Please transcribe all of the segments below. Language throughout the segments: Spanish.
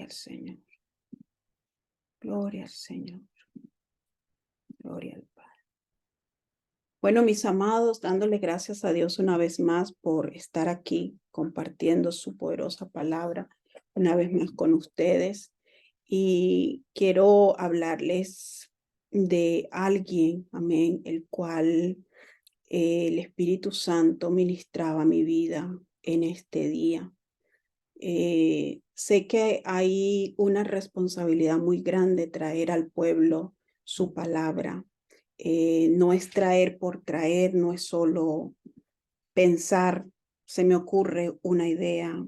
al Señor. Gloria al Señor. Gloria al Padre. Bueno, mis amados, dándole gracias a Dios una vez más por estar aquí compartiendo su poderosa palabra una vez más con ustedes. Y quiero hablarles de alguien, amén, el cual el Espíritu Santo ministraba mi vida en este día. Sé que hay una responsabilidad muy grande traer al pueblo su palabra. No es traer por traer, no es solo pensar, se me ocurre una idea,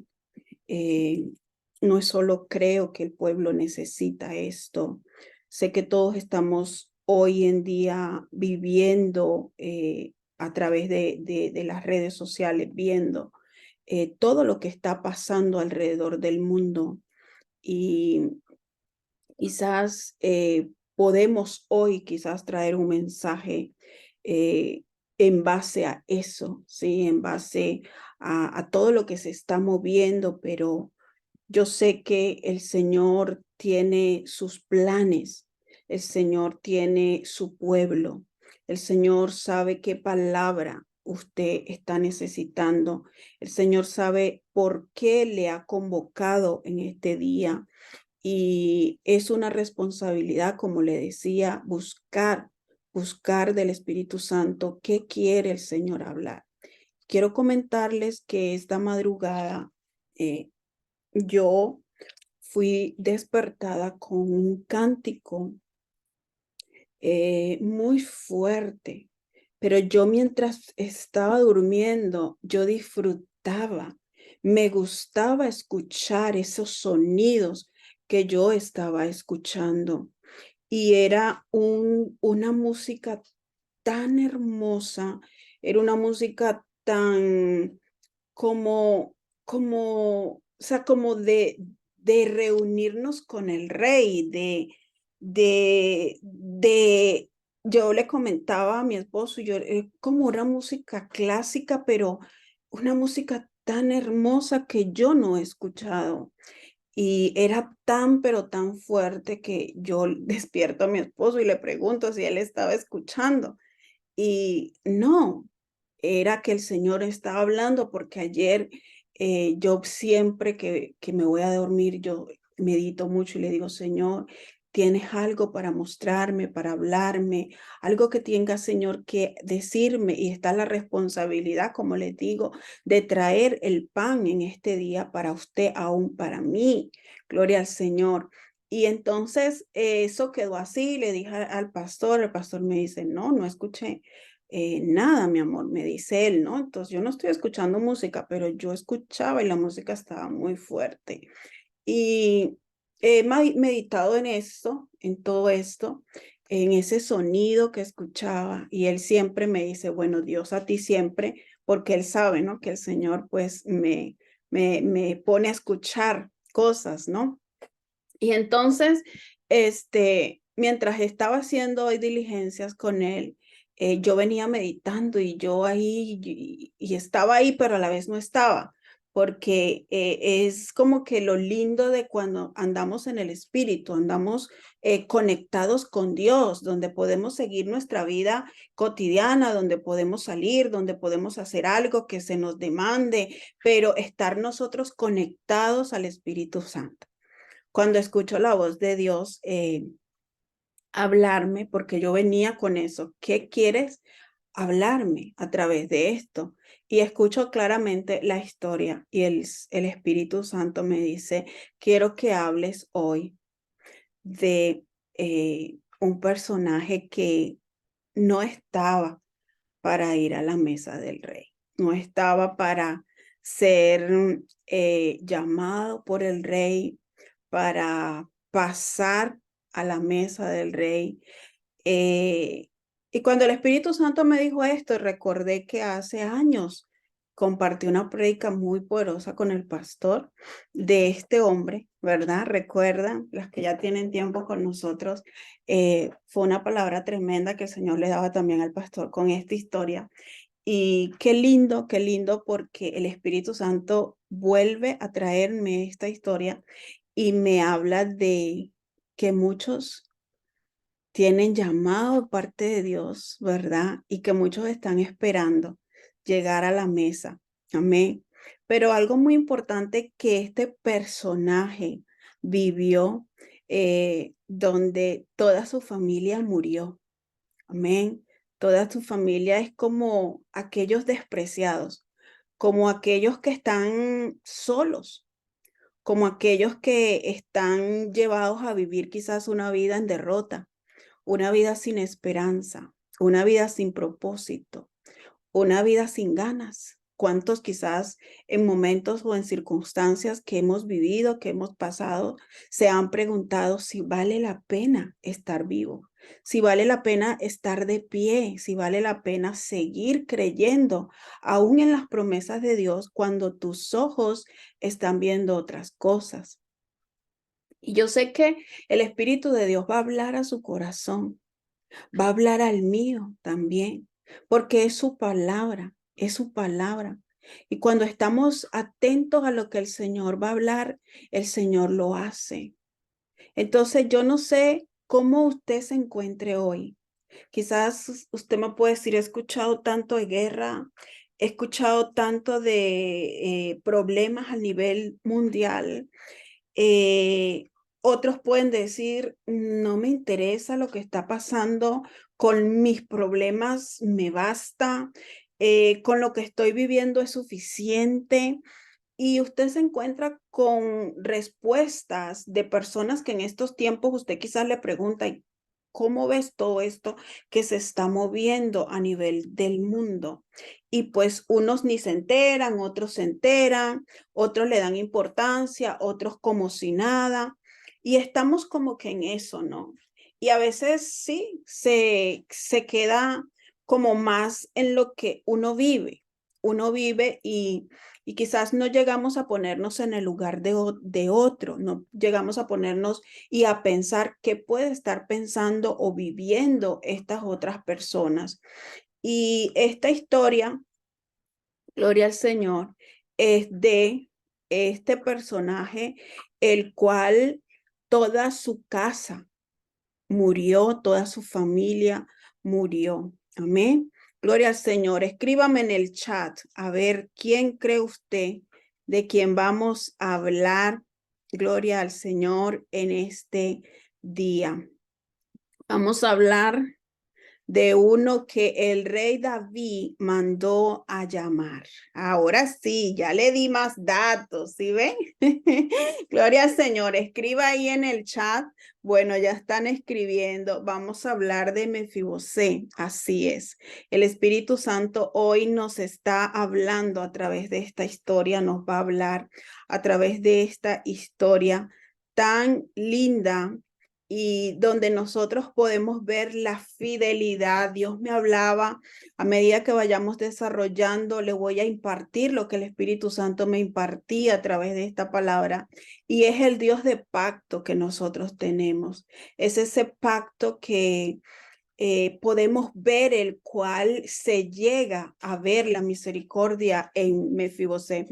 no es solo creo que el pueblo necesita esto. Sé que todos estamos hoy en día viviendo a través de las redes sociales, viendo todo lo que está pasando alrededor del mundo y quizás podemos hoy quizás traer un mensaje en base a eso, ¿sí? En base a todo lo que se está moviendo, pero yo sé que el Señor tiene sus planes, el Señor tiene su pueblo, el Señor sabe qué palabra usted está necesitando, el Señor sabe por qué le ha convocado en este día y es una responsabilidad, como le decía, buscar del Espíritu Santo qué quiere el Señor hablar. Quiero comentarles que esta madrugada yo fui despertada con un cántico muy fuerte, pero yo mientras estaba durmiendo, yo disfrutaba, me gustaba escuchar esos sonidos que yo estaba escuchando y era una música tan hermosa, era una música tan o sea, como de reunirnos con el rey, de, yo le comentaba a mi esposo, yo, como una música clásica, pero una música tan hermosa que yo no he escuchado. Y era tan, pero tan fuerte que yo despierto a mi esposo y le pregunto si él estaba escuchando. Y no, era que el Señor estaba hablando porque ayer yo siempre que me voy a dormir, yo medito mucho y le digo, Señor, tienes algo para mostrarme, para hablarme, algo que tenga, Señor, que decirme y está la responsabilidad, como les digo, de traer el pan en este día para usted, aún para mí. Gloria al Señor. Y entonces eso quedó así, le dije al pastor, el pastor me dice, no escuché nada, mi amor, me dice él, ¿no? Entonces yo no estoy escuchando música, pero yo escuchaba y la música estaba muy fuerte. Y he meditado en esto, en todo esto, en ese sonido que escuchaba y él siempre me dice, bueno, Dios a ti siempre, porque él sabe, ¿no? Que el Señor pues me pone a escuchar cosas, ¿no? Y entonces, mientras estaba haciendo hoy diligencias con él, yo venía meditando y yo ahí, y estaba ahí, pero a la vez no estaba, porque es como que lo lindo de cuando andamos en el Espíritu, andamos conectados con Dios, donde podemos seguir nuestra vida cotidiana, donde podemos salir, donde podemos hacer algo que se nos demande, pero estar nosotros conectados al Espíritu Santo cuando escucho la voz de Dios hablarme, porque yo venía con eso, ¿qué quieres hablarme a través de esto? Y escucho claramente la historia y el Espíritu Santo me dice, quiero que hables hoy de un personaje que no estaba para ir a la mesa del rey, no estaba para ser llamado por el rey, para pasar a la mesa del rey. Eh, y cuando el Espíritu Santo me dijo esto, recordé que hace años compartí una prédica muy poderosa con el pastor de este hombre, ¿verdad? Recuerdan, las que ya tienen tiempo con nosotros, fue una palabra tremenda que el Señor le daba también al pastor con esta historia. Y qué lindo, porque el Espíritu Santo vuelve a traerme esta historia y me habla de que muchos tienen llamado de parte de Dios, ¿verdad? Y que muchos están esperando llegar a la mesa. Amén. Pero algo muy importante que este personaje vivió, donde toda su familia murió. Amén. Toda su familia es como aquellos despreciados, como aquellos que están solos, como aquellos que están llevados a vivir quizás una vida en derrota, una vida sin esperanza, una vida sin propósito, una vida sin ganas. ¿Cuántos quizás en momentos o en circunstancias que hemos vivido, que hemos pasado, se han preguntado si vale la pena estar vivo, si vale la pena estar de pie, si vale la pena seguir creyendo aún en las promesas de Dios cuando tus ojos están viendo otras cosas? Y yo sé que el Espíritu de Dios va a hablar a su corazón, va a hablar al mío también, porque es su palabra, es su palabra. Y cuando estamos atentos a lo que el Señor va a hablar, el Señor lo hace. Entonces, yo no sé cómo usted se encuentre hoy. Quizás usted me puede decir, he escuchado tanto de guerra, he escuchado tanto de problemas a nivel mundial. eh, Otros pueden decir, no me interesa lo que está pasando, con mis problemas me basta, con lo que estoy viviendo es suficiente. Y usted se encuentra con respuestas de personas que en estos tiempos usted quizás le pregunta, "¿Y cómo ves todo esto que se está moviendo a nivel del mundo?" Y pues unos ni se enteran, otros se enteran, otros le dan importancia, otros como si nada. Y estamos como que en eso, ¿no? Y a veces sí, se queda como más en lo que uno vive. Uno vive y quizás no llegamos a ponernos en el lugar de otro, no llegamos a ponernos y a pensar qué puede estar pensando o viviendo estas otras personas. Y esta historia, gloria al Señor, es de este personaje, el cual toda su casa murió, toda su familia murió. Amén. Gloria al Señor. Escríbame en el chat a ver quién cree usted de quién vamos a hablar. Gloria al Señor en este día. Vamos a hablar de uno que el rey David mandó a llamar. Ahora sí, ya le di más datos, ¿sí ven? Gloria al Señor, escriba ahí en el chat. Bueno, ya están escribiendo. Vamos a hablar de Mefibosé. Así es. El Espíritu Santo hoy nos está hablando a través de esta historia, nos va a hablar a través de esta historia tan linda y donde nosotros podemos ver la fidelidad. Dios me hablaba, a medida que vayamos desarrollando, le voy a impartir lo que el Espíritu Santo me impartía a través de esta palabra, y es el Dios de pacto que nosotros tenemos. Es ese pacto que podemos ver, el cual se llega a ver la misericordia en Mefibosé.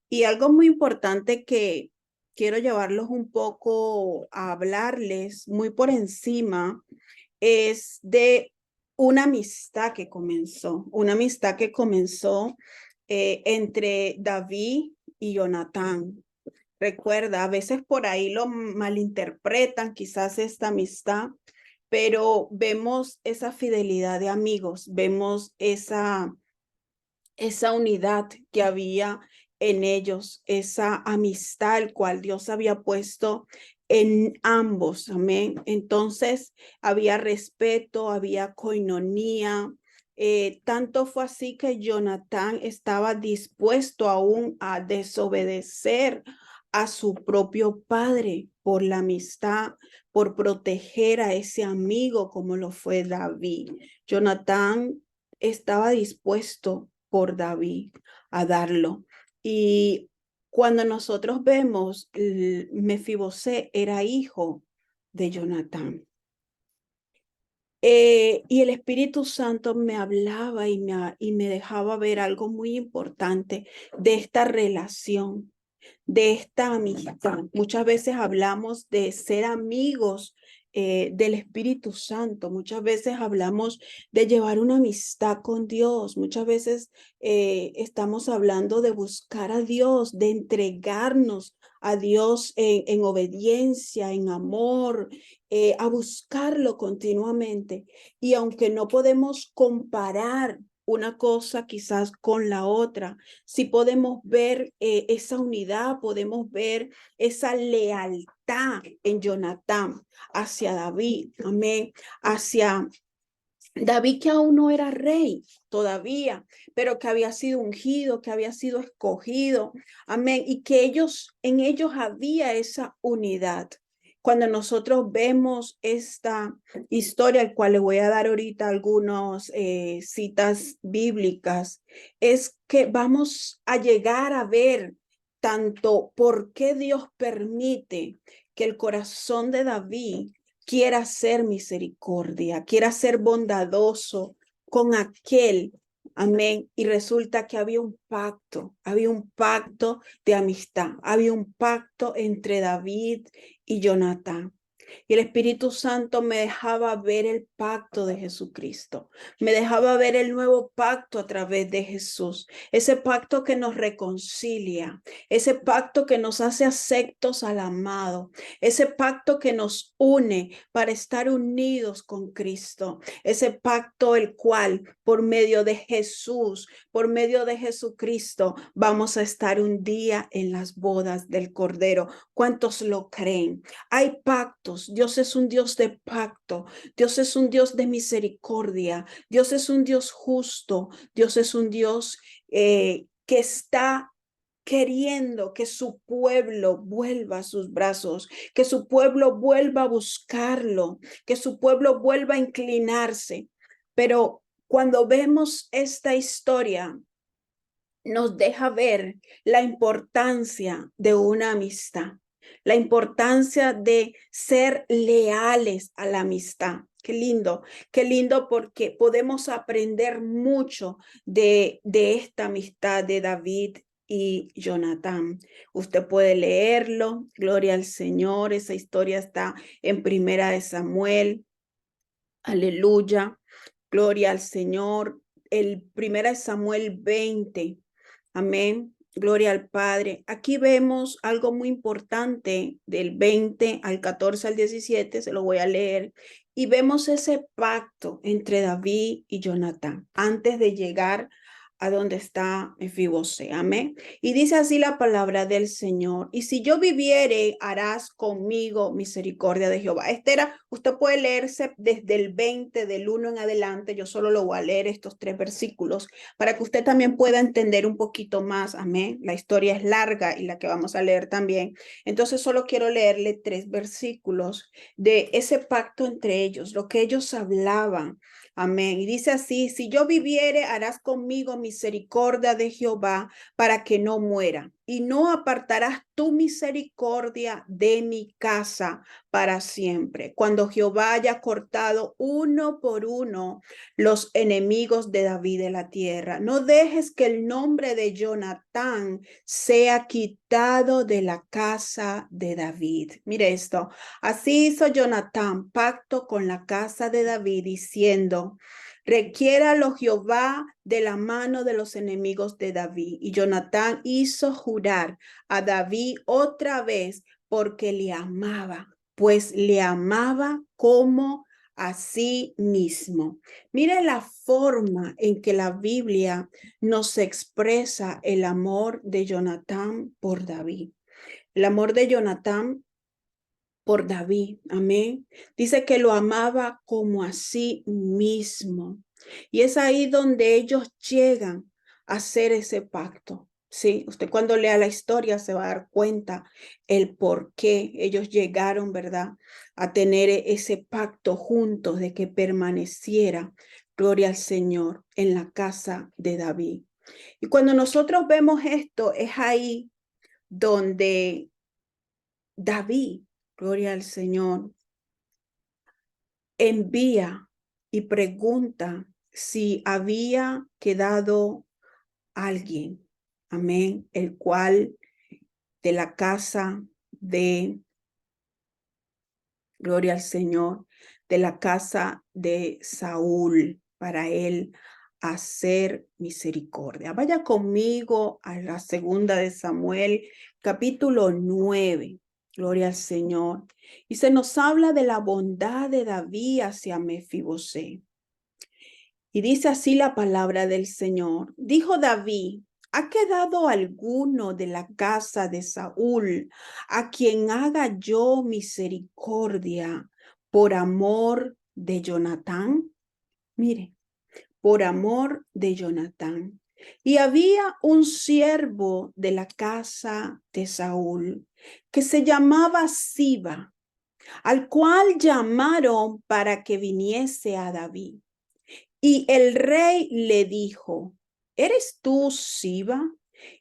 Y algo muy importante que quiero llevarlos un poco a hablarles muy por encima es de una amistad que comenzó entre David y Jonatán. Recuerda, a veces por ahí lo malinterpretan, quizás esta amistad, pero vemos esa fidelidad de amigos, vemos esa unidad que había en ellos, esa amistad el cual Dios había puesto en ambos. Amén. Entonces había respeto, había coinonía. Tanto fue así que Jonatán estaba dispuesto aún a desobedecer a su propio padre por la amistad, por proteger a ese amigo como lo fue David. Jonatán estaba dispuesto por David a darlo. Y cuando nosotros vemos, Mefibosé era hijo de Jonatán. Y el Espíritu Santo me hablaba y me dejaba ver algo muy importante de esta relación. de esta amistad. Muchas veces hablamos de ser amigos del Espíritu Santo. Muchas veces hablamos de llevar una amistad con Dios. Muchas veces estamos hablando de buscar a Dios, de entregarnos a Dios en obediencia, en amor, a buscarlo continuamente. Y aunque no podemos comparar una cosa quizás con la otra, si podemos ver esa unidad, podemos ver esa lealtad en Jonatán hacia David, amén, hacia David, que aún no era rey todavía, pero que había sido ungido, que había sido escogido, amén, y que en ellos había esa unidad. Cuando nosotros vemos esta historia, al cual le voy a dar ahorita algunas citas bíblicas, es que vamos a llegar a ver tanto por qué Dios permite que el corazón de David quiera hacer misericordia, quiera ser bondadoso con aquel. Amén. Y resulta que había un pacto de amistad, había un pacto entre David y Jonatán. Y el Espíritu Santo me dejaba ver el pacto de Jesucristo. Me dejaba ver el nuevo pacto a través de Jesús. Ese pacto que nos reconcilia. Ese pacto que nos hace aceptos al amado. Ese pacto que nos une para estar unidos con Cristo. Ese pacto el cual por medio de Jesús, por medio de Jesucristo, vamos a estar un día en las bodas del Cordero. ¿Cuántos lo creen? Hay pactos. Dios es un Dios de pacto. Dios es un Dios de misericordia. Dios es un Dios justo. Dios es un Dios que está queriendo que su pueblo vuelva a sus brazos, que su pueblo vuelva a buscarlo, que su pueblo vuelva a inclinarse. Pero cuando vemos esta historia, nos deja ver la importancia de una amistad, la importancia de ser leales a la amistad. Qué lindo porque podemos aprender mucho de esta amistad de David y Jonatán. Usted puede leerlo, gloria al Señor, esa historia está en Primera de Samuel, aleluya, gloria al Señor, el Primera de Samuel 20. Amén. Gloria al Padre. Aquí vemos algo muy importante del 20 al 14 al 17, se lo voy a leer, y vemos ese pacto entre David y Jonatán antes de llegar a donde está Mefibosé. Amén. Y dice así la palabra del Señor. Y si yo viviere, harás conmigo misericordia de Jehová. Usted puede leerse desde el 20, del 1 en adelante. Yo solo lo voy a leer estos 3 versículos para que usted también pueda entender un poquito más. Amén. La historia es larga y la que vamos a leer también. Entonces solo quiero leerle 3 versículos de ese pacto entre ellos, lo que ellos hablaban. Amén. Y dice así, si yo viviere, harás conmigo misericordia de Jehová para que no muera. Y no apartarás tu misericordia de mi casa para siempre. Cuando Jehová haya cortado uno por uno los enemigos de David de la tierra. No dejes que el nombre de Jonatán sea quitado de la casa de David. Mire esto. Así hizo Jonatán pacto con la casa de David, diciendo, requiéralo Jehová de la mano de los enemigos de David. Y Jonatán hizo jurar a David otra vez porque le amaba, pues le amaba como a sí mismo. Mire la forma en que la Biblia nos expresa el amor de Jonatán por David. El amor de Jonatán por David, amén. Dice que lo amaba como a sí mismo. Y es ahí donde ellos llegan a hacer ese pacto. Sí, usted cuando lea la historia se va a dar cuenta el por qué ellos llegaron, ¿verdad? A tener ese pacto juntos de que permaneciera, gloria al Señor, en la casa de David. Y cuando nosotros vemos esto, es ahí donde David, gloria al Señor, envía y pregunta si había quedado alguien, amén, el cual de la casa de, gloria al Señor, de la casa de Saúl, para él hacer misericordia. Vaya conmigo a la segunda de Samuel, capítulo 9. Gloria al Señor. Y se nos habla de la bondad de David hacia Mefibosé. Y dice así la palabra del Señor. Dijo David: ¿ha quedado alguno de la casa de Saúl a quien haga yo misericordia por amor de Jonatán? Mire, por amor de Jonatán. Y había un siervo de la casa de Saúl que se llamaba Siba, al cual llamaron para que viniese a David. Y el rey le dijo: ¿eres tú Siba?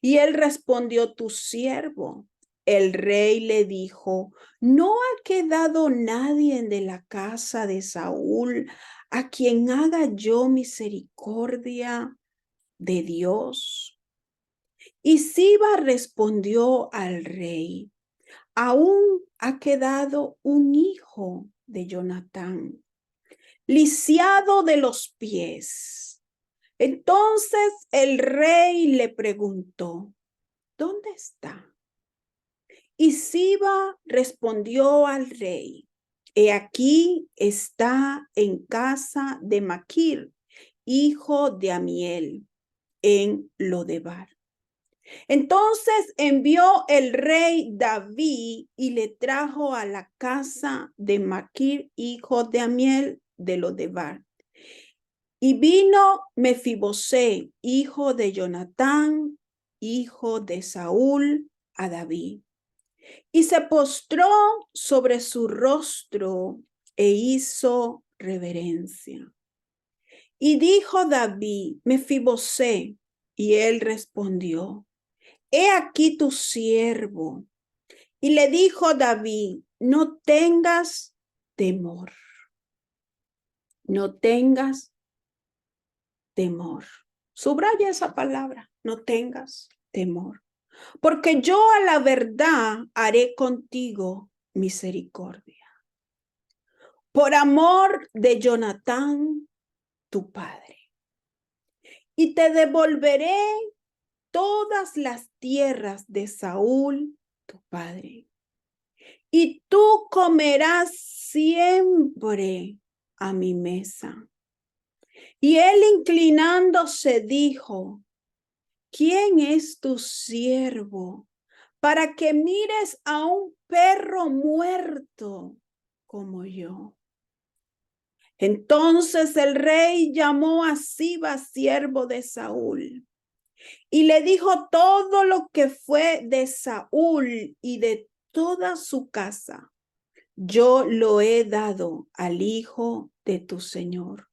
Y él respondió: tu siervo. El rey le dijo: ¿no ha quedado nadie de la casa de Saúl a quien haga yo misericordia de Dios? Y Siba respondió al rey: aún ha quedado un hijo de Jonatán, lisiado de los pies. Entonces el rey le preguntó: ¿dónde está? Y Siba respondió al rey: he aquí está en casa de Maquir, hijo de Amiel, en Lodebar. Entonces envió el rey David y le trajo a la casa de Maquir, hijo de Amiel, de Lodebar. Y vino Mefibosé, hijo de Jonatán, hijo de Saúl, a David. Y se postró sobre su rostro e hizo reverencia. Y dijo David: Mefibosé. Y él respondió: he aquí tu siervo. Y le dijo David: no tengas temor, no tengas temor. Subraya esa palabra: no tengas temor, porque yo a la verdad haré contigo misericordia, por amor de Jonatán, tu padre. Y te devolveré todas las tierras de Saúl, tu padre. Y tú comerás siempre a mi mesa. Y él, inclinándose, dijo: ¿quién es tu siervo para que mires a un perro muerto como yo? Entonces el rey llamó a Siba, siervo de Saúl, y le dijo todo lo que fue de Saúl y de toda su casa. Yo lo he dado al hijo de tu señor.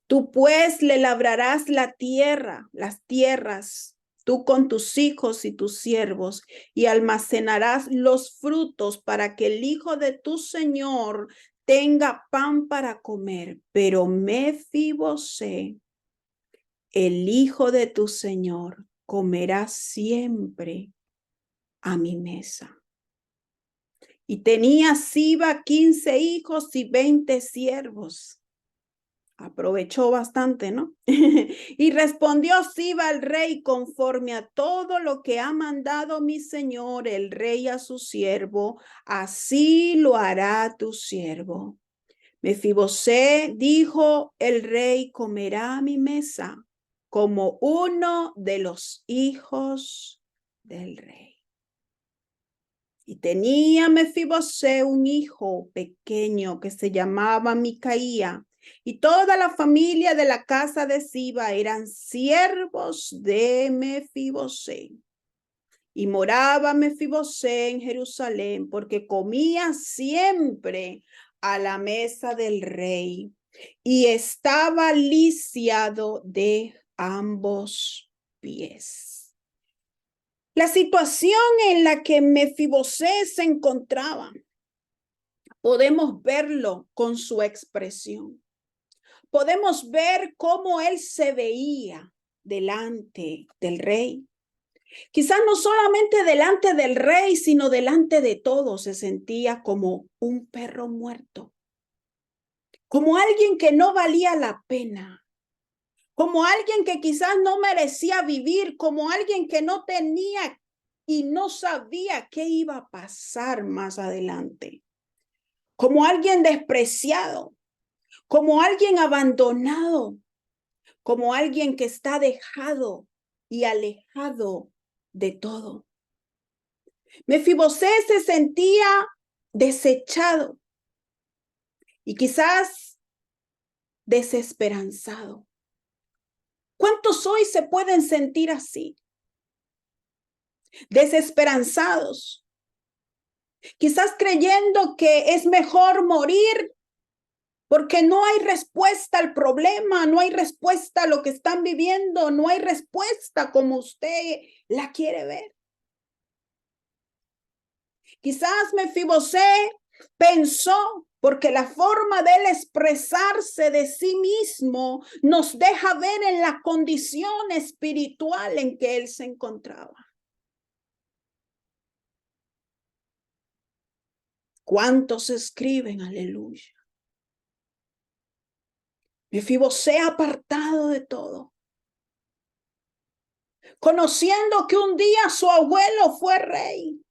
Tú pues le labrarás la tierra, las tierras, tú con tus hijos y tus siervos, y almacenarás los frutos para que el hijo de tu señor tenga pan para comer. Pero Mefibosé, el hijo de tu señor, comerá siempre a mi mesa. Y tenía Siba 15 hijos y 20 siervos. Aprovechó bastante, ¿no? Y respondió Siba al rey: conforme a todo lo que ha mandado mi señor el rey a su siervo, así lo hará tu siervo. Mefibosé, dijo el rey, comerá a mi mesa como uno de los hijos del rey. Y tenía Mefibosé un hijo pequeño que se llamaba Micaía, y toda la familia de la casa de Siba eran siervos de Mefibosé. Y moraba Mefibosé en Jerusalén, porque comía siempre a la mesa del rey, y estaba lisiado de ambos pies. La situación en la que Mefibosé se encontraba, podemos verlo con su expresión. Podemos ver cómo él se veía delante del rey. Quizás no solamente delante del rey, sino delante de todos se sentía como un perro muerto, como alguien que no valía la pena, como alguien que quizás no merecía vivir, como alguien que no tenía y no sabía qué iba a pasar más adelante, como alguien despreciado, como alguien abandonado, como alguien que está dejado y alejado de todo. Mefibosé se sentía desechado y quizás desesperanzado. ¿Cuántos hoy se pueden sentir así? Desesperanzados, quizás creyendo que es mejor morir porque no hay respuesta al problema, no hay respuesta a lo que están viviendo, no hay respuesta como usted la quiere ver. Quizás Mefibosé pensó, porque la forma de él expresarse de sí mismo nos deja ver en la condición espiritual en que él se encontraba. ¿Cuántos escriben aleluya? Mefibosé apartado de todo, conociendo que un día su abuelo fue rey.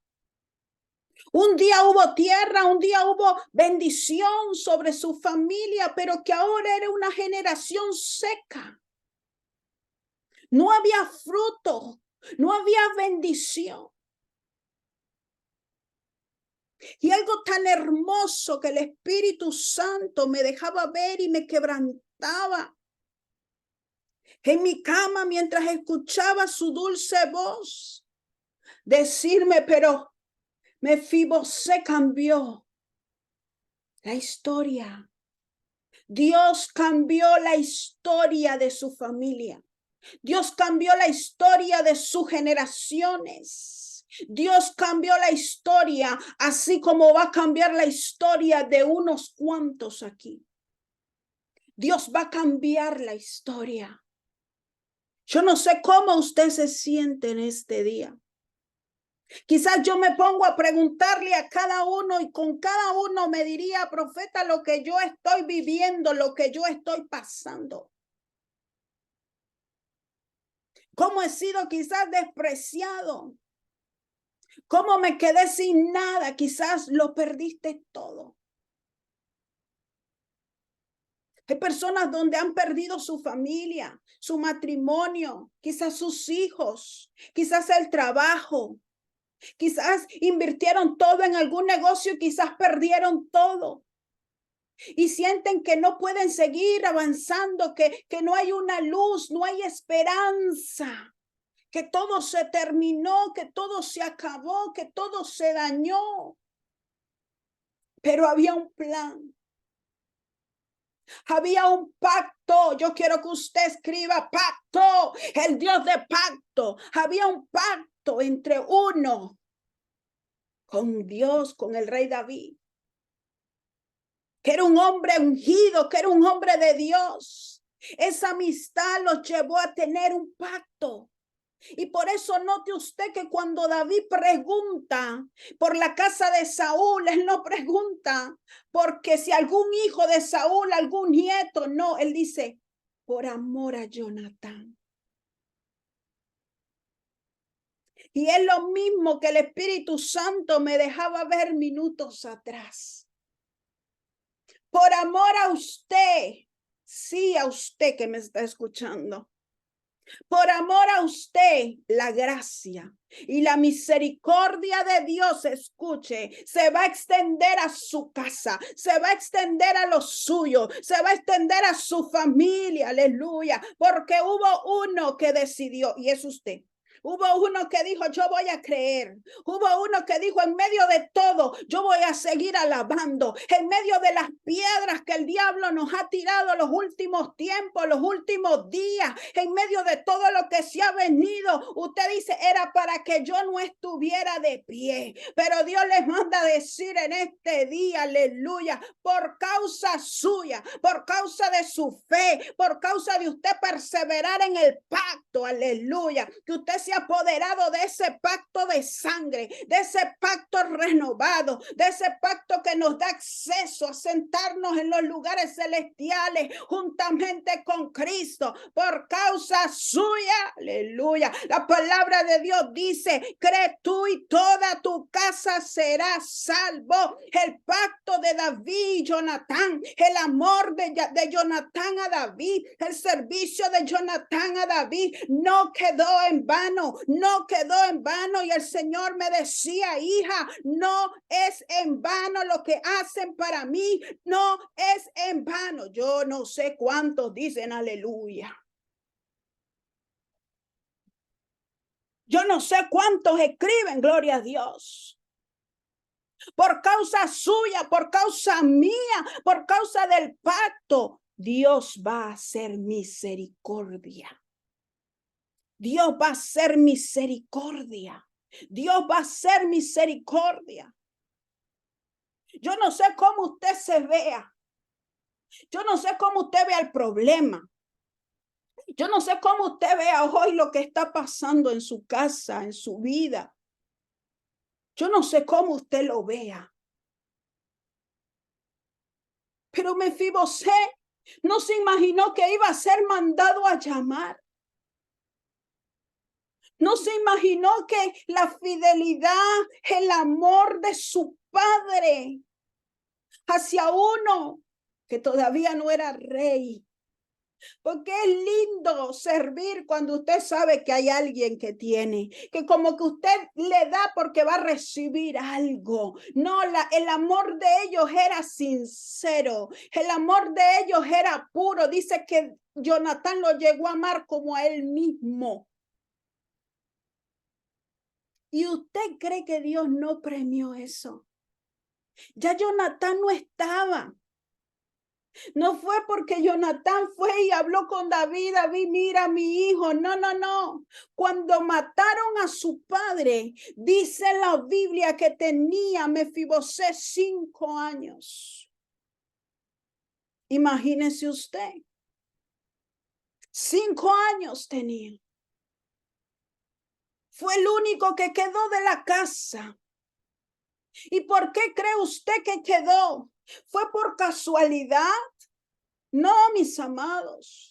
Un día hubo tierra, un día hubo bendición sobre su familia, pero que ahora era una generación seca. No había fruto, no había bendición. Y algo tan hermoso que el Espíritu Santo me dejaba ver y me quebrantaba en mi cama mientras escuchaba su dulce voz decirme, pero Mefibosé cambió la historia. Dios cambió la historia de su familia. Dios cambió la historia de sus generaciones. Dios cambió la historia, así como va a cambiar la historia de unos cuantos aquí. Dios va a cambiar la historia. Yo no sé cómo usted se siente en este día. Quizás yo me pongo a preguntarle a cada uno y con cada uno me diría, profeta, lo que yo estoy viviendo, lo que yo estoy pasando. Cómo he sido quizás despreciado. Cómo me quedé sin nada. Quizás lo perdiste todo. Hay personas donde han perdido su familia, su matrimonio, quizás sus hijos, quizás el trabajo. Quizás invirtieron todo en algún negocio y quizás perdieron todo. Y sienten que no pueden seguir avanzando, que no hay una luz, no hay esperanza, que todo se terminó, que todo se acabó, que todo se dañó. Pero había un plan. Había un pacto. Yo quiero que usted escriba pacto, el Dios de pacto. Había un pacto entre uno con Dios, con el rey David, que era un hombre ungido, que era un hombre de Dios. Esa amistad los llevó a tener un pacto. Y por eso note usted que cuando David pregunta por la casa de Saúl, él no pregunta porque si algún hijo de Saúl, algún nieto, no, él dice, por amor a Jonatán. Y es lo mismo que el Espíritu Santo me dejaba ver minutos atrás. Por amor a usted, sí, a usted que me está escuchando. Por amor a usted, la gracia y la misericordia de Dios, escuche, se va a extender a su casa, se va a extender a los suyos, se va a extender a su familia, aleluya, porque hubo uno que decidió y es usted. Hubo uno que dijo, yo voy a creer. Hubo uno que dijo, en medio de todo, yo voy a seguir alabando. En medio de las piedras que el diablo nos ha tirado los últimos tiempos, los últimos días, en medio de todo lo que se ha venido, usted dice, era para que yo no estuviera de pie. Pero Dios les manda a decir en este día, aleluya, por causa suya, por causa de su fe, por causa de usted perseverar en el pacto, aleluya, que usted se se ha apoderado de ese pacto de sangre, de ese pacto renovado, de ese pacto que nos da acceso a sentarnos en los lugares celestiales juntamente con Cristo por causa suya. Aleluya. La palabra de Dios dice: cree tú y toda tu casa será salvo. El pacto de David y Jonatán, el amor de Jonatán a David, el servicio de Jonatán a David no quedó en vano, no quedó en vano. Y el Señor me decía: hija, no es en vano lo que hacen para mí, no es en vano. Yo no sé cuántos dicen aleluya. Yo no sé cuántos escriben gloria a Dios. Por causa suya, por causa mía, por causa del pacto, Dios va a hacer misericordia. Dios va a hacer misericordia. Dios va a hacer misericordia. Yo no sé cómo usted se vea. Yo no sé cómo usted vea el problema. Yo no sé cómo usted vea hoy lo que está pasando en su casa, en su vida. Yo no sé cómo usted lo vea. Pero Mefibosé no se imaginó que iba a ser mandado a llamar. No se imaginó que la fidelidad, el amor de su padre hacia uno que todavía no era rey. Porque es lindo servir cuando usted sabe que hay alguien que tiene, que como que usted le da porque va a recibir algo. No, el amor de ellos era sincero, el amor de ellos era puro. Dice que Jonatán lo llegó a amar como a él mismo. ¿Y usted cree que Dios no premió eso? Ya Jonatán no estaba. No fue porque Jonatán fue y habló con David: David, mira a mi hijo. No, no, no. Cuando mataron a su padre, dice la Biblia que tenía Mefibosé 5 años. Imagínese usted. 5 años tenía. Fue el único que quedó de la casa. ¿Y por qué cree usted que quedó? ¿Fue por casualidad? No, mis amados.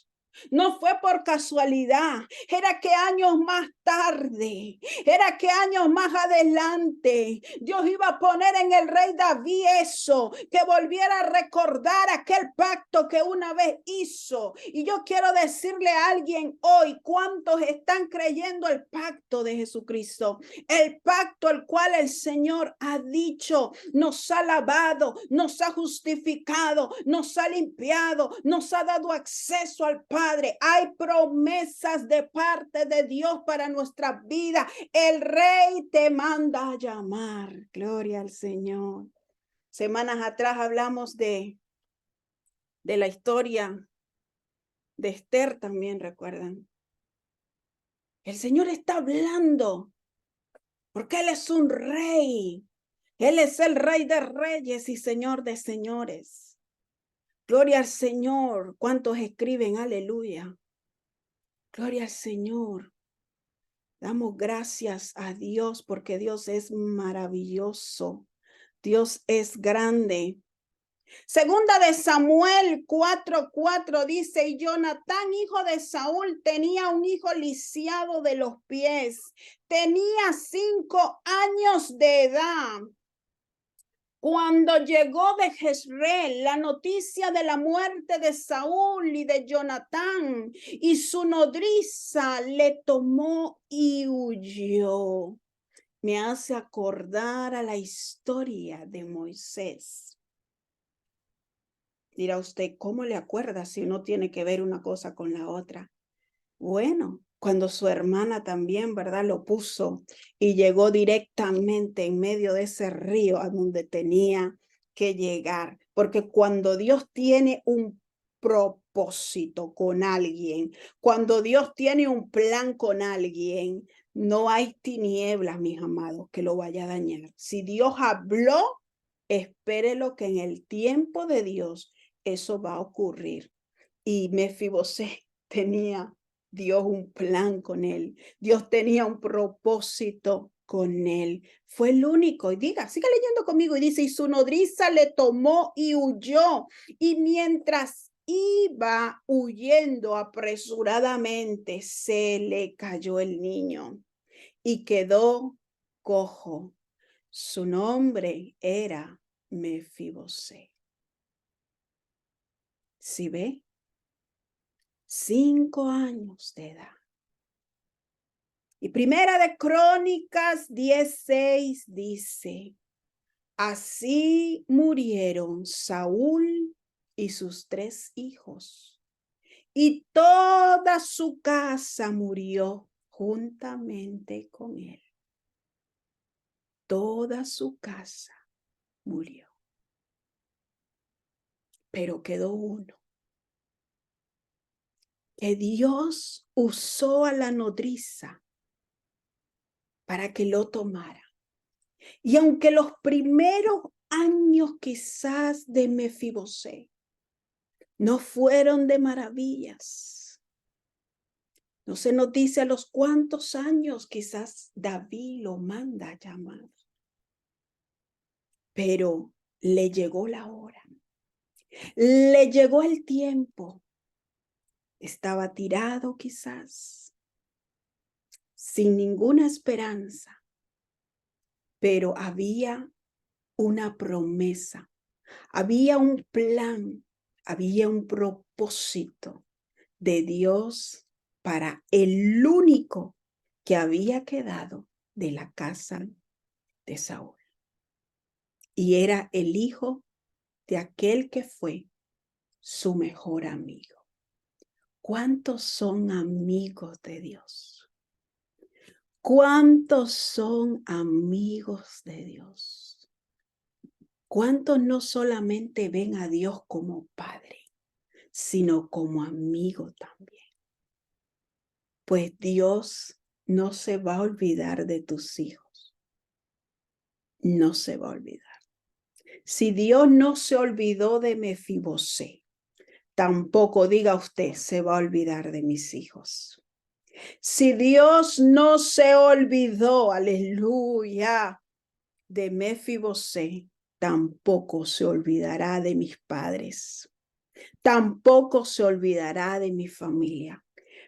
No fue por casualidad, era que años más tarde, era que años más adelante, Dios iba a poner en el rey David eso, que volviera a recordar aquel pacto que una vez hizo. Y yo quiero decirle a alguien hoy: ¿cuántos están creyendo el pacto de Jesucristo? El pacto el cual el Señor ha dicho, nos ha lavado, nos ha justificado, nos ha limpiado, nos ha dado acceso al Padre. Hay promesas de parte de Dios para nuestra vida. El Rey te manda a llamar. Gloria al Señor. Semanas atrás hablamos de la historia de Esther también, ¿recuerdan? El Señor está hablando porque Él es un rey. Él es el Rey de reyes y Señor de señores. Gloria al Señor. ¿Cuántos escriben aleluya? Gloria al Señor. Damos gracias a Dios porque Dios es maravilloso. Dios es grande. Segunda de Samuel 4:4 dice: y Jonatán, hijo de Saúl, tenía un hijo lisiado de los pies. Tenía 5 años de edad. Cuando llegó de Jezreel la noticia de la muerte de Saúl y de Jonatán, y su nodriza le tomó y huyó. Me hace acordar a la historia de Moisés. Dirá usted: ¿cómo le acuerda si no tiene que ver una cosa con la otra? Bueno, cuando su hermana también, ¿verdad?, lo puso y llegó directamente en medio de ese río a donde tenía que llegar. Porque cuando Dios tiene un propósito con alguien, cuando Dios tiene un plan con alguien, no hay tinieblas, mis amados, que lo vaya a dañar. Si Dios habló, espérelo que en el tiempo de Dios eso va a ocurrir. Y Mefibosé tenía Dios un plan con él. Dios tenía un propósito con él. Fue el único. Y diga, siga leyendo conmigo. Y dice, y su nodriza le tomó y huyó. Y mientras iba huyendo apresuradamente, se le cayó el niño y quedó cojo. Su nombre era Mefibosé. ¿Sí ve? 5 años de edad. Y Primera de Crónicas 16 dice, así murieron Saúl y sus 3 hijos, y toda su casa murió juntamente con él. Toda su casa murió. Pero quedó uno, que Dios usó a la nodriza para que lo tomara. Y aunque los primeros años quizás de Mefibosé no fueron de maravillas, no se nos dice a los cuántos años quizás David lo manda a llamar, pero le llegó la hora, le llegó el tiempo. Estaba tirado quizás, sin ninguna esperanza, pero había una promesa, había un plan, había un propósito de Dios para el único que había quedado de la casa de Saúl. Y era el hijo de aquel que fue su mejor amigo. ¿Cuántos son amigos de Dios? ¿Cuántos son amigos de Dios? ¿Cuántos no solamente ven a Dios como Padre, sino como amigo también? Pues Dios no se va a olvidar de tus hijos. No se va a olvidar. Si Dios no se olvidó de Mefibosé, tampoco diga usted se va a olvidar de mis hijos. Si Dios no se olvidó, aleluya, de Mefibosé, tampoco se olvidará de mis padres. Tampoco se olvidará de mi familia.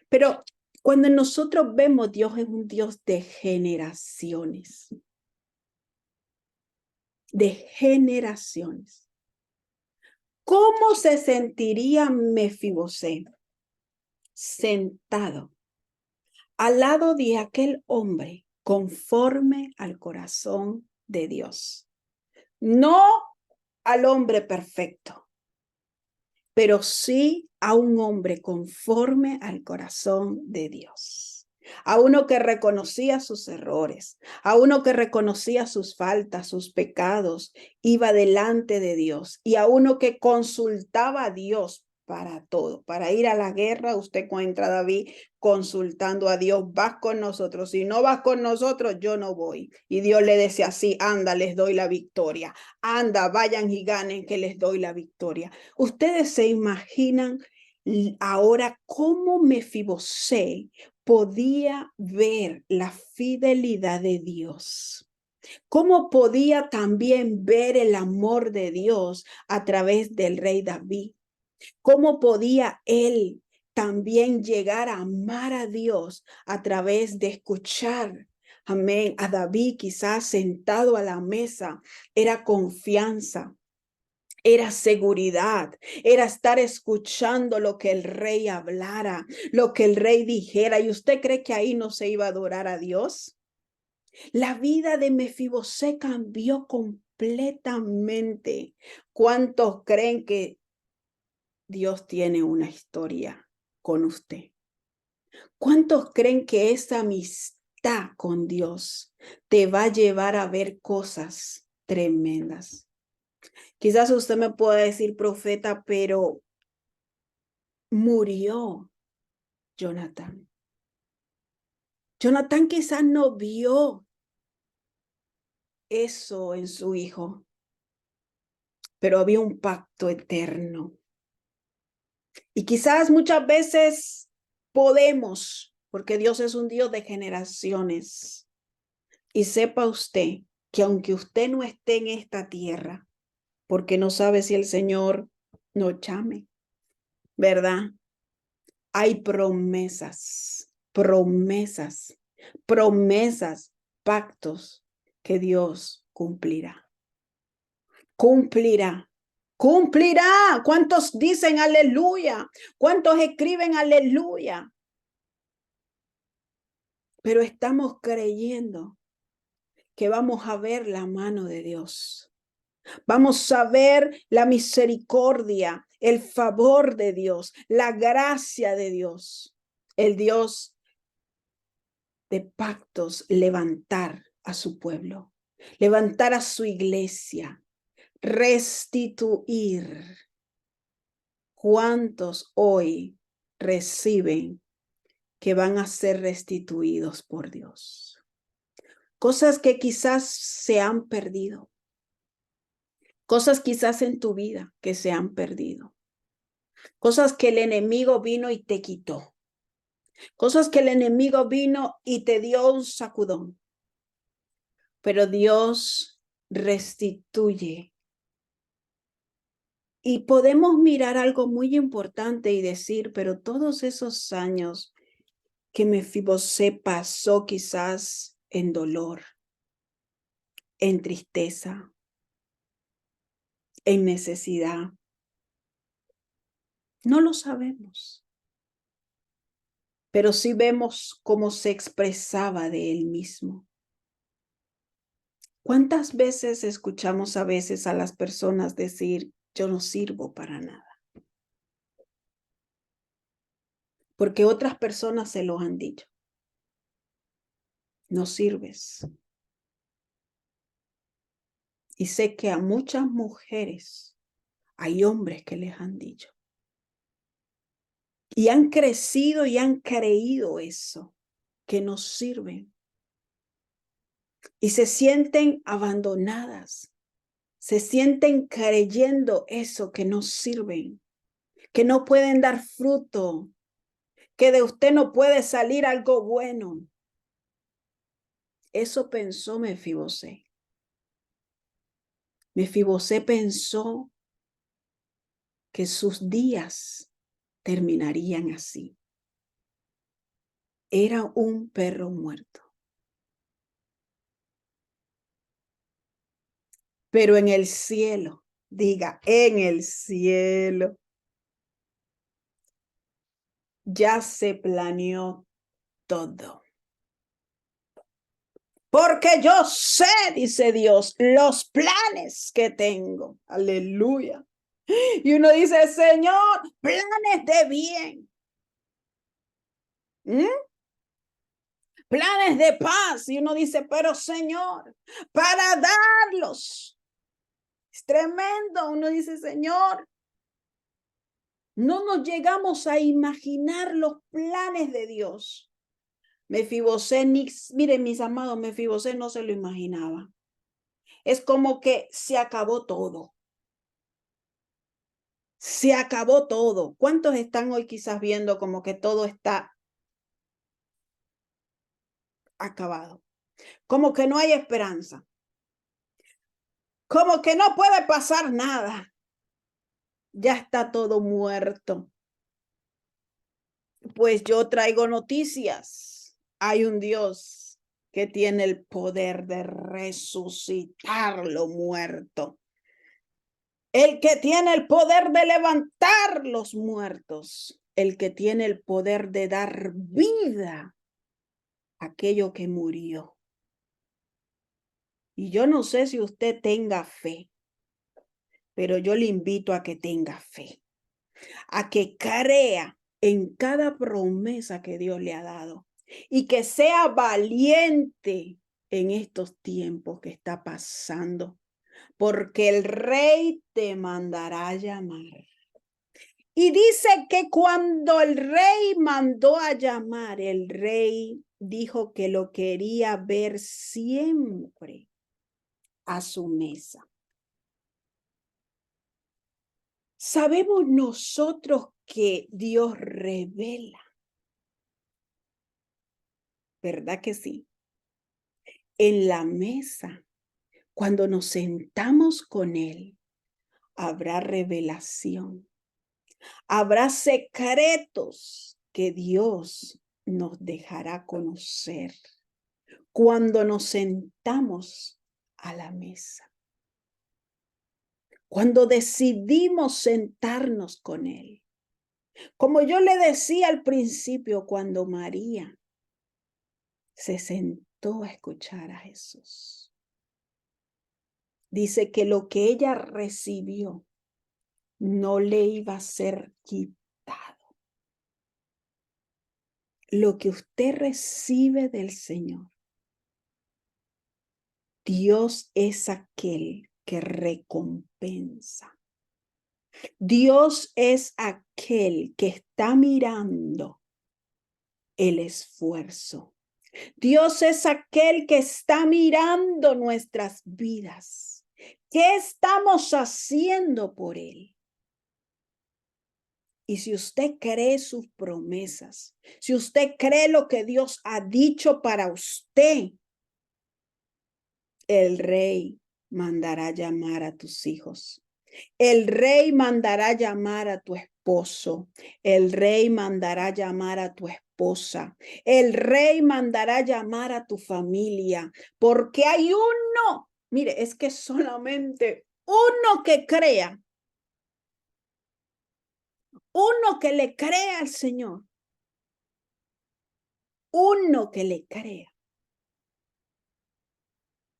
Pero cuando nosotros vemos, Dios es un Dios de generaciones. De generaciones. ¿Cómo se sentiría Mefibosé sentado al lado de aquel hombre conforme al corazón de Dios? No al hombre perfecto, pero sí a un hombre conforme al corazón de Dios. A uno que reconocía sus errores, a uno que reconocía sus faltas, sus pecados, iba delante de Dios, y a uno que consultaba a Dios para todo. Para ir a la guerra, usted encuentra a David consultando a Dios, vas con nosotros, si no vas con nosotros, yo no voy. Y Dios le decía así, anda, les doy la victoria, anda, vayan y ganen que les doy la victoria. Ustedes se imaginan ahora cómo Mefibosé podía ver la fidelidad de Dios. ¿Cómo podía también ver el amor de Dios a través del rey David? ¿Cómo podía él también llegar a amar a Dios a través de escuchar? Amén. A David quizás sentado a la mesa era confianza. Era seguridad, era estar escuchando lo que el rey hablara, lo que el rey dijera. ¿Y usted cree que ahí no se iba a adorar a Dios? La vida de Mefibosé cambió completamente. ¿Cuántos creen que Dios tiene una historia con usted? ¿Cuántos creen que esa amistad con Dios te va a llevar a ver cosas tremendas? Quizás usted me pueda decir, profeta, pero murió Jonathan. Jonathan quizás no vio eso en su hijo, pero había un pacto eterno. Y quizás muchas veces podemos, porque Dios es un Dios de generaciones. Y sepa usted que aunque usted no esté en esta tierra, porque no sabe si el Señor nos llame, ¿verdad? Hay promesas, promesas, promesas, pactos que Dios cumplirá. Cumplirá. Cumplirá. ¿Cuántos dicen aleluya? ¿Cuántos escriben aleluya? Pero estamos creyendo que vamos a ver la mano de Dios. Vamos a ver la misericordia, el favor de Dios, la gracia de Dios, el Dios de pactos, levantar a su pueblo, levantar a su iglesia, restituir. ¿Cuántos hoy reciben que van a ser restituidos por Dios? Cosas que quizás se han perdido. Cosas quizás en tu vida que se han perdido. Cosas que el enemigo vino y te quitó. Cosas que el enemigo vino y te dio un sacudón. Pero Dios restituye. Y podemos mirar algo muy importante y decir, pero todos esos años que Mefibosé pasó quizás en dolor, en tristeza, en necesidad, no lo sabemos. Pero sí vemos cómo se expresaba de él mismo. ¿Cuántas veces escuchamos a veces a las personas decir, yo no sirvo para nada? Porque otras personas se lo han dicho. No sirves. Y sé que a muchas mujeres hay hombres que les han dicho. Y han crecido y han creído eso, que no sirven. Y se sienten abandonadas. Se sienten creyendo eso, que no sirven, que no pueden dar fruto, que de usted no puede salir algo bueno. Eso pensó Mefibosé. Mefibosé pensó que sus días terminarían así. Era un perro muerto. Pero en el cielo, diga, en el cielo, ya se planeó todo. Porque yo sé, dice Dios, los planes que tengo. Aleluya. Y uno dice, Señor, planes de bien. ¿Mm? Planes de paz. Y uno dice, pero Señor, para darlos. Es tremendo. Uno dice, Señor, no nos llegamos a imaginar los planes de Dios. Mefibosé, miren mis amados, Mefibosé no se lo imaginaba. Es como que se acabó todo. Se acabó todo. ¿Cuántos están hoy quizás viendo como que todo está acabado? Como que no hay esperanza. Como que no puede pasar nada. Ya está todo muerto. Pues yo traigo noticias. Hay un Dios que tiene el poder de resucitar lo muerto. El que tiene el poder de levantar los muertos. El que tiene el poder de dar vida a aquello que murió. Y yo no sé si usted tenga fe, pero yo le invito a que tenga fe, a que crea en cada promesa que Dios le ha dado y que sea valiente en estos tiempos que está pasando, porque el rey te mandará a llamar. Y dice que cuando el rey mandó a llamar, el rey dijo que lo quería ver siempre a su mesa. Sabemos nosotros que Dios revela ¿verdad que sí? En la mesa, cuando nos sentamos con Él, habrá revelación, habrá secretos que Dios nos dejará conocer cuando nos sentamos a la mesa, cuando decidimos sentarnos con Él. Como yo le decía al principio, cuando María se sentó a escuchar a Jesús, dice que lo que ella recibió no le iba a ser quitado. Lo que usted recibe del Señor, Dios es aquel que recompensa. Dios es aquel que está mirando el esfuerzo. Dios es aquel que está mirando nuestras vidas. ¿Qué estamos haciendo por Él? Y si usted cree sus promesas, si usted cree lo que Dios ha dicho para usted, el Rey mandará llamar a tus hijos. El Rey mandará llamar a tu esposo. El Rey mandará llamar a tu esposa. El Rey mandará llamar a tu familia. Porque hay uno, mire, es que solamente uno que crea, uno que le crea al Señor, uno que le crea.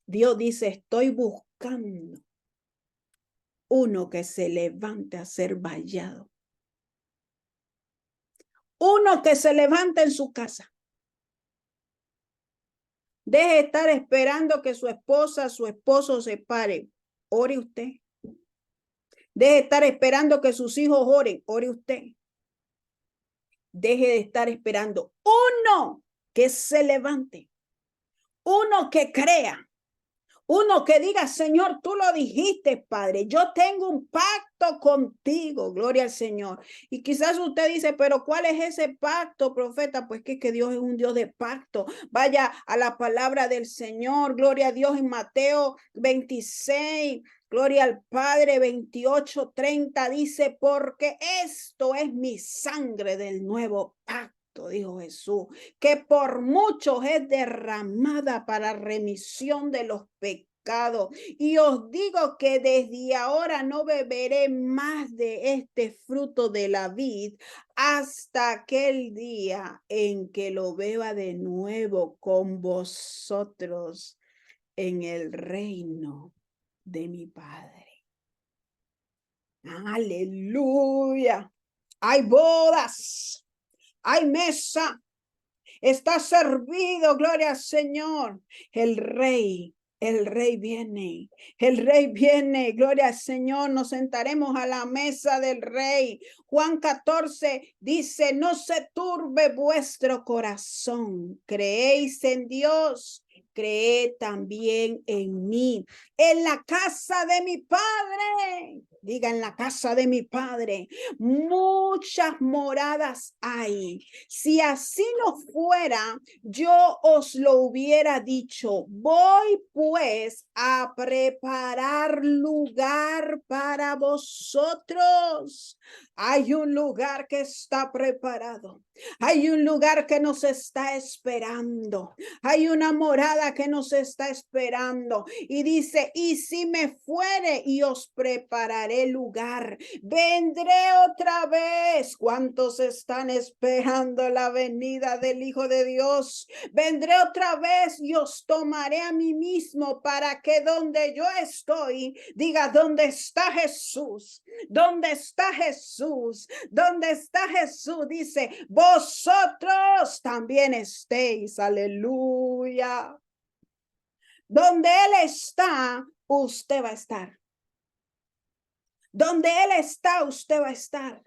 Dios dice, estoy buscando uno que se levante a ser vallado. Uno que se levante en su casa. Deje de estar esperando que su esposa, su esposo se pare. Ore usted. Deje de estar esperando que sus hijos oren. Ore usted. Deje de estar esperando uno que se levante. Uno que crea. Uno que diga, Señor, tú lo dijiste, Padre, yo tengo un pacto contigo, gloria al Señor. Y quizás usted dice, pero ¿cuál es ese pacto, profeta? Pues que Dios es un Dios de pacto. Vaya a la palabra del Señor, gloria a Dios en Mateo 26, gloria al Padre 28:30, dice, porque esto es mi sangre del nuevo pacto, dijo Jesús, que por muchos es derramada para remisión de los pecados. Y os digo que desde ahora no beberé más de este fruto de la vid hasta aquel día en que lo beba de nuevo con vosotros en el reino de mi Padre. Aleluya. Hay bodas. Hay mesa, está servido, gloria al Señor. El rey viene, gloria al Señor. Nos sentaremos a la mesa del Rey. Juan 14 dice, no se turbe vuestro corazón. Creéis en Dios, creed también en mí. En la casa de mi Padre, diga, en la casa de mi Padre, muchas moradas hay. Si así no fuera, yo os lo hubiera dicho. Voy pues a preparar lugar para vosotros. Hay un lugar que está preparado. Hay un lugar que nos está esperando. Hay una morada que nos está esperando. Y dice, y si me fuere y os prepararé lugar, vendré otra vez. ¿Cuántos están esperando la venida del Hijo de Dios? Vendré otra vez y os tomaré a mí mismo para que donde yo estoy, diga, ¿dónde está Jesús? ¿Dónde está Jesús? ¿Dónde está Jesús? Dice, vosotros también estéis. Aleluya. Donde Él está, usted va a estar. Donde Él está, usted va a estar.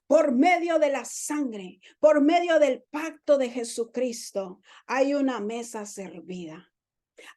Por medio de la sangre, por medio del pacto de Jesucristo, hay una mesa servida.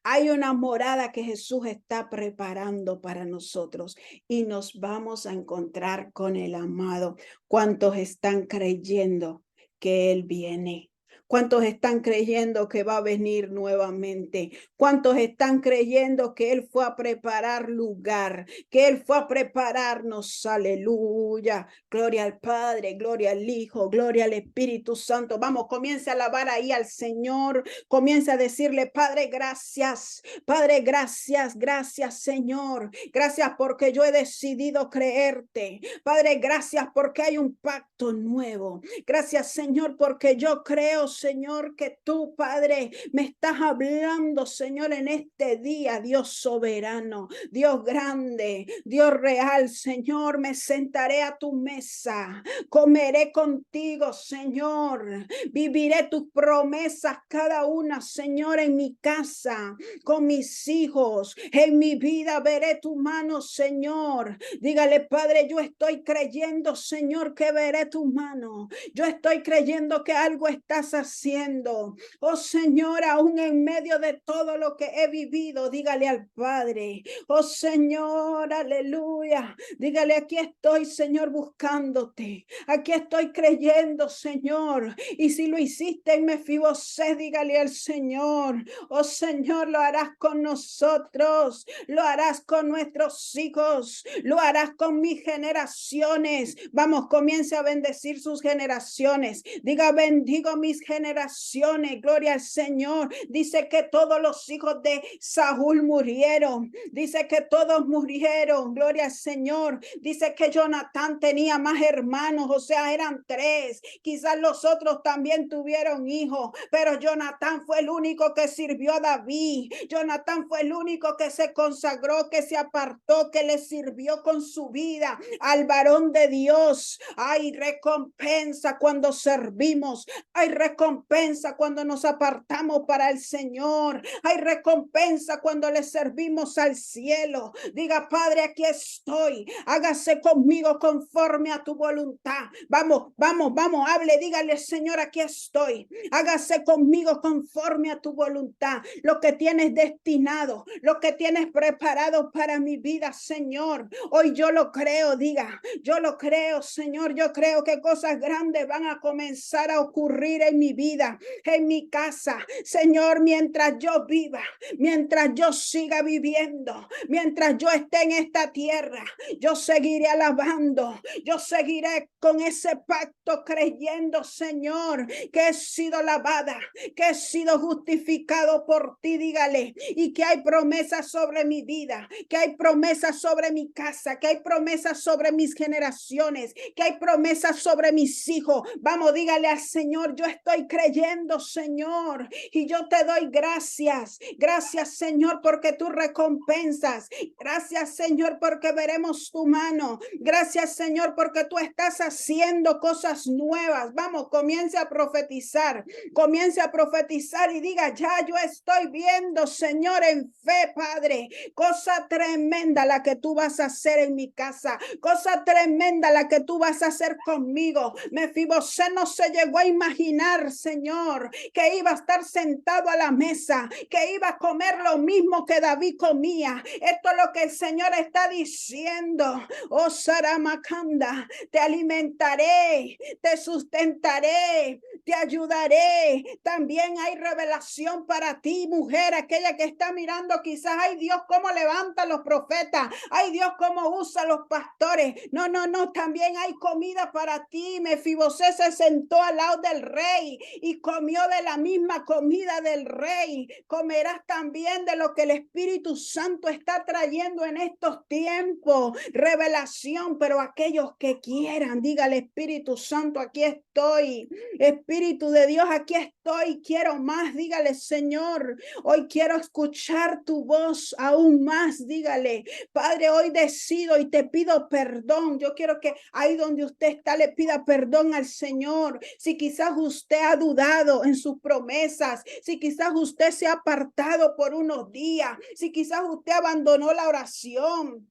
Hay una morada que Jesús está preparando para nosotros y nos vamos a encontrar con el amado. ¿Cuántos están creyendo que Él viene? ¿Cuántos están creyendo que va a venir nuevamente? ¿Cuántos están creyendo que Él fue a preparar lugar, que Él fue a prepararnos? Aleluya. Gloria al Padre, gloria al Hijo, gloria al Espíritu Santo. Vamos, comience a alabar ahí al Señor. Comience a decirle, Padre, gracias. Padre, gracias, gracias, Señor. Gracias porque yo he decidido creerte. Padre, gracias porque hay un pacto nuevo. Gracias, Señor, porque yo creo, Señor, que tú, Padre, me estás hablando, Señor, en este día, Dios soberano, Dios grande, Dios real, Señor, me sentaré a tu mesa, comeré contigo, Señor, viviré tus promesas cada una, Señor, en mi casa, con mis hijos, en mi vida veré tu mano, Señor. Dígale, Padre, yo estoy creyendo, Señor, que veré tu mano. Yo estoy creyendo que algo estás haciendo. Oh, Señor, aún en medio de todo lo que he vivido, dígale al Padre. Oh, Señor, aleluya. Dígale, aquí estoy, Señor, buscándote. Aquí estoy creyendo, Señor. Y si lo hiciste en Mefibosé, dígale al Señor. Oh, Señor, lo harás con nosotros. Lo harás con nuestros hijos. Lo harás con mis generaciones. Vamos, comience a bendecir sus generaciones. Diga, bendigo mis generaciones. Gloria al Señor. Dice que todos los hijos de Saúl murieron. Dice que todos murieron. Gloria al Señor. Dice que Jonatán tenía más hermanos, o sea, eran 3. Quizás los otros también tuvieron hijos, pero Jonatán fue el único que sirvió a David. Jonatán fue el único que se consagró, que se apartó, que le sirvió con su vida al varón de Dios. Hay recompensa cuando servimos. Hay recompensa cuando nos apartamos para el Señor. Hay recompensa cuando le servimos al cielo. Diga, Padre, aquí estoy. Hágase conmigo conforme a tu voluntad. Vamos, vamos, vamos. Hable, dígale, Señor, aquí estoy. Hágase conmigo conforme a tu voluntad. Lo que tienes destinado, lo que tienes preparado para mi vida, Señor. Hoy yo lo creo, diga. Yo lo creo, Señor. Yo creo que cosas grandes van a comenzar a ocurrir en mi vida, en mi casa. Señor, mientras yo viva, mientras yo siga viviendo, mientras yo esté en esta tierra, yo seguiré alabando, yo seguiré con ese pacto creyendo, Señor, que he sido lavada, que he sido justificado por ti, dígale, y que hay promesas sobre mi vida, que hay promesas sobre mi casa, que hay promesas sobre mis generaciones, que hay promesas sobre mis hijos. Vamos, dígale al Señor, yo estoy creyendo, Señor, y yo te doy gracias. Gracias, Señor, porque tú recompensas. Gracias, Señor, porque veremos tu mano. Gracias, Señor, porque tú estás haciendo cosas nuevas. Vamos, comience a profetizar. Comience a profetizar y diga, ya yo estoy viendo, Señor, en fe, Padre. Cosa tremenda la que tú vas a hacer en mi casa. Cosa tremenda la que tú vas a hacer conmigo. Mefibosé no se llegó a imaginar, Señor, que iba a estar sentado a la mesa, que iba a comer lo mismo que David comía. Esto es lo que el Señor está diciendo. Oh, Saramacanda, te alimentaré, te sustentaré, te ayudaré. También hay revelación para ti, mujer, aquella que está mirando quizás, ay Dios, cómo levanta los profetas, ay Dios, cómo usa los pastores. No, no, no, también hay comida para ti. Mefibosé se sentó al lado del rey y comió de la misma comida del rey. Comerás también de lo que el Espíritu Santo está trayendo en estos tiempos. Revelación, pero aquellos que quieran, diga el Espíritu Santo, aquí estoy. Espíritu de Dios, aquí estoy. Quiero más, dígale, Señor. Hoy quiero escuchar tu voz aún más, dígale. Padre, hoy decido y te pido perdón. Yo quiero que ahí donde usted está le pida perdón al Señor. Si quizás usted ha dudado en sus promesas, si quizás usted se ha apartado por unos días, si quizás usted abandonó la oración.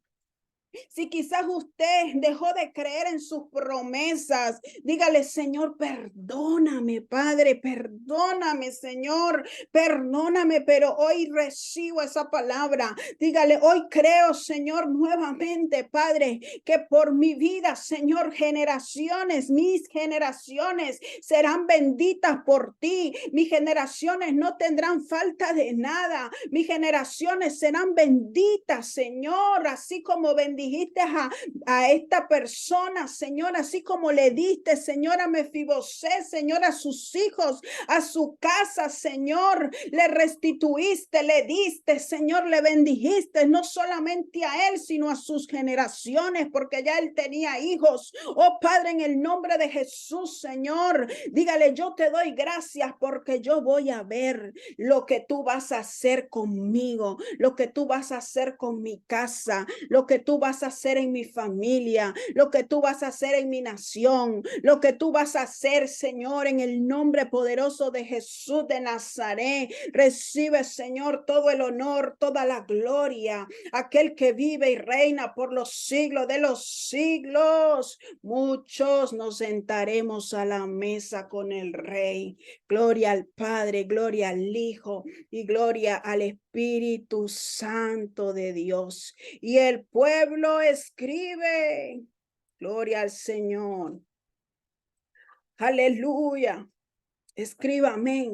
Si quizás usted dejó de creer en sus promesas, dígale, Señor, perdóname, Padre, perdóname, Señor, perdóname, pero hoy recibo esa palabra. Dígale, hoy creo, Señor, nuevamente, Padre, que por mi vida, Señor, generaciones, mis generaciones serán benditas por ti. Mis generaciones no tendrán falta de nada. Mis generaciones serán benditas, Señor, así como bendijiste a esta persona, Señor, así como le diste, Señor, a Mefibosé, Señor, a sus hijos, a su casa, Señor, le restituiste, le diste, Señor, le bendijiste, no solamente a él, sino a sus generaciones, porque ya él tenía hijos. Oh Padre, en el nombre de Jesús, Señor, dígale, yo te doy gracias porque yo voy a ver lo que tú vas a hacer conmigo, lo que tú vas a hacer con mi casa, lo que tú vas a hacer en mi familia, lo que tú vas a hacer en mi nación, lo que tú vas a hacer, Señor, en el nombre poderoso de Jesús de Nazaret. Recibe, Señor, todo el honor, toda la gloria, aquel que vive y reina por los siglos de los siglos. Muchos nos sentaremos a la mesa con el Rey. Gloria al Padre, gloria al Hijo y gloria al Espíritu Santo de Dios. Y el pueblo escribe, gloria al Señor. Aleluya. Escriba amén.